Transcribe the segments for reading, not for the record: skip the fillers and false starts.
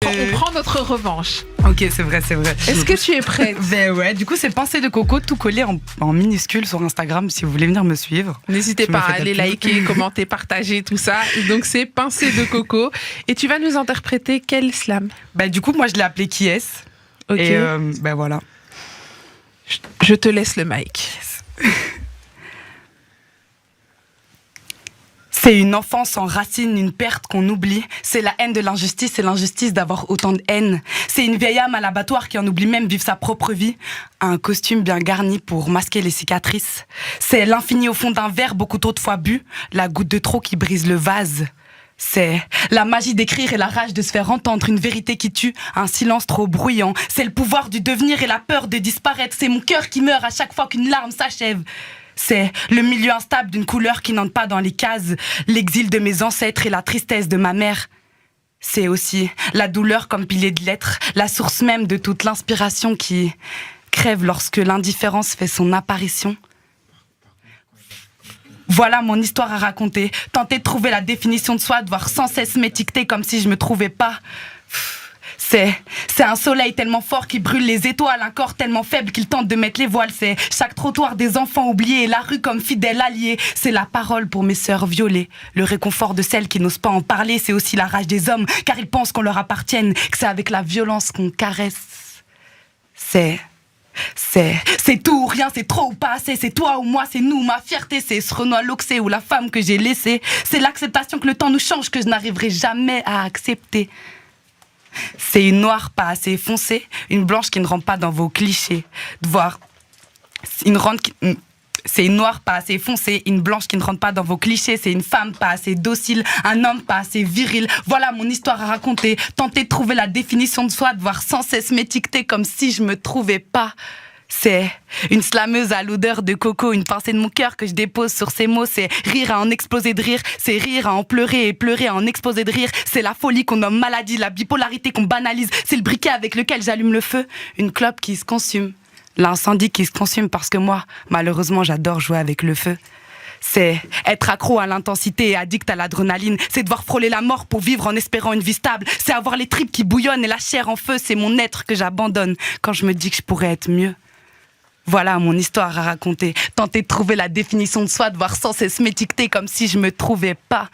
on prend notre revanche. Ok, c'est vrai. Est-ce que tu es prête? Ben ouais, du coup, c'est Pensée de Coco, tout collé en minuscule sur Instagram, si vous voulez venir me suivre. N'hésitez Je me pas fais à de la aller pub. liker, commenter, partager, tout ça. Donc, c'est Pincée de Coco. Et tu vas nous interpréter quel slam? Ben du coup, moi, je l'ai appelé Qui est-ce? Ok. Et ben voilà. Je te laisse le mic. C'est une enfance sans racine, une perte qu'on oublie. C'est la haine de l'injustice et l'injustice d'avoir autant de haine. C'est une vieille âme à l'abattoir qui en oublie même vivre sa propre vie. Un costume bien garni pour masquer les cicatrices. C'est l'infini au fond d'un verre beaucoup trop de fois bu. La goutte de trop qui brise le vase. C'est la magie d'écrire et la rage de se faire entendre, une vérité qui tue, un silence trop bruyant. C'est le pouvoir du devenir et la peur de disparaître. C'est mon cœur qui meurt à chaque fois qu'une larme s'achève. C'est le milieu instable d'une couleur qui n'entre pas dans les cases, l'exil de mes ancêtres et la tristesse de ma mère. C'est aussi la douleur comme pilier de lettres, la source même de toute l'inspiration qui crève lorsque l'indifférence fait son apparition. Voilà mon histoire à raconter, tenter de trouver la définition de soi, devoir sans cesse m'étiqueter comme si je me trouvais pas. C'est un soleil tellement fort qui brûle les étoiles, un corps tellement faible qu'il tente de mettre les voiles. C'est chaque trottoir des enfants oubliés et la rue comme fidèle allié. C'est la parole pour mes sœurs violées, le réconfort de celles qui n'osent pas en parler. C'est aussi la rage des hommes, car ils pensent qu'on leur appartienne, que c'est avec la violence qu'on caresse. C'est tout ou rien, c'est trop ou pas assez, c'est toi ou moi, c'est nous, ma fierté, c'est ce Renoir Loxé ou la femme que j'ai laissée. C'est l'acceptation que le temps nous change, que je n'arriverai jamais à accepter. C'est une noire pas assez foncée, une blanche qui ne rentre pas dans vos clichés. C'est une noire pas assez foncée, une blanche qui ne rentre pas dans vos clichés. C'est une femme pas assez docile, un homme pas assez viril. Voilà mon histoire à raconter. Tenter de trouver la définition de soi, devoir sans cesse m'étiqueter comme si je me trouvais pas. C'est une slameuse à l'odeur de coco, une pincée de mon cœur que je dépose sur ces mots. C'est rire à en exploser de rire, c'est rire à en pleurer et pleurer à en exploser de rire. C'est la folie qu'on nomme maladie, la bipolarité qu'on banalise. C'est le briquet avec lequel j'allume le feu, une clope qui se consume, l'incendie qui se consume parce que moi, malheureusement, j'adore jouer avec le feu. C'est être accro à l'intensité et addict à l'adrénaline. C'est devoir frôler la mort pour vivre en espérant une vie stable. C'est avoir les tripes qui bouillonnent et la chair en feu. C'est mon être que j'abandonne quand je me dis que je pourrais être mieux. Voilà mon histoire à raconter. Tenter de trouver la définition de soi, devoir sans cesse m'étiqueter comme si je me trouvais pas.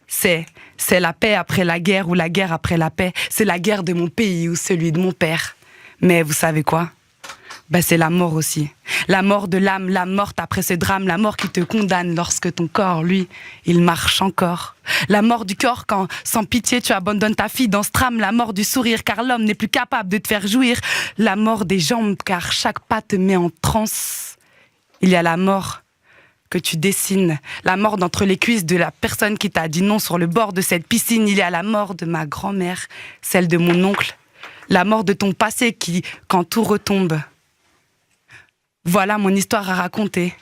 C'est la paix après la guerre ou la guerre après la paix. C'est la guerre de mon pays ou celui de mon père. Mais vous savez quoi ? C'est la mort aussi. La mort de l'âme, l'âme morte après ce drame, la mort qui te condamne lorsque ton corps, lui, il marche encore. La mort du corps quand, sans pitié, tu abandonnes ta fille dans ce drame. La mort du sourire car l'homme n'est plus capable de te faire jouir. La mort des jambes car chaque pas te met en transe. Il y a la mort que tu dessines, la mort d'entre les cuisses de la personne qui t'a dit non sur le bord de cette piscine. Il y a la mort de ma grand-mère, celle de mon oncle, la mort de ton passé qui, quand tout retombe. Voilà mon histoire à raconter.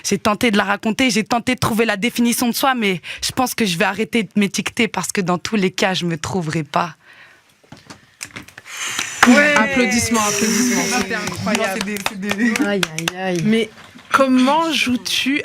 J'ai tenté de la raconter, j'ai tenté de trouver la définition de soi, mais je pense que je vais arrêter de m'étiqueter parce que dans tous les cas, je me trouverai pas. Ouais. Applaudissements. C'était incroyable. Aïe, aïe, aïe. Mais comment joues-tu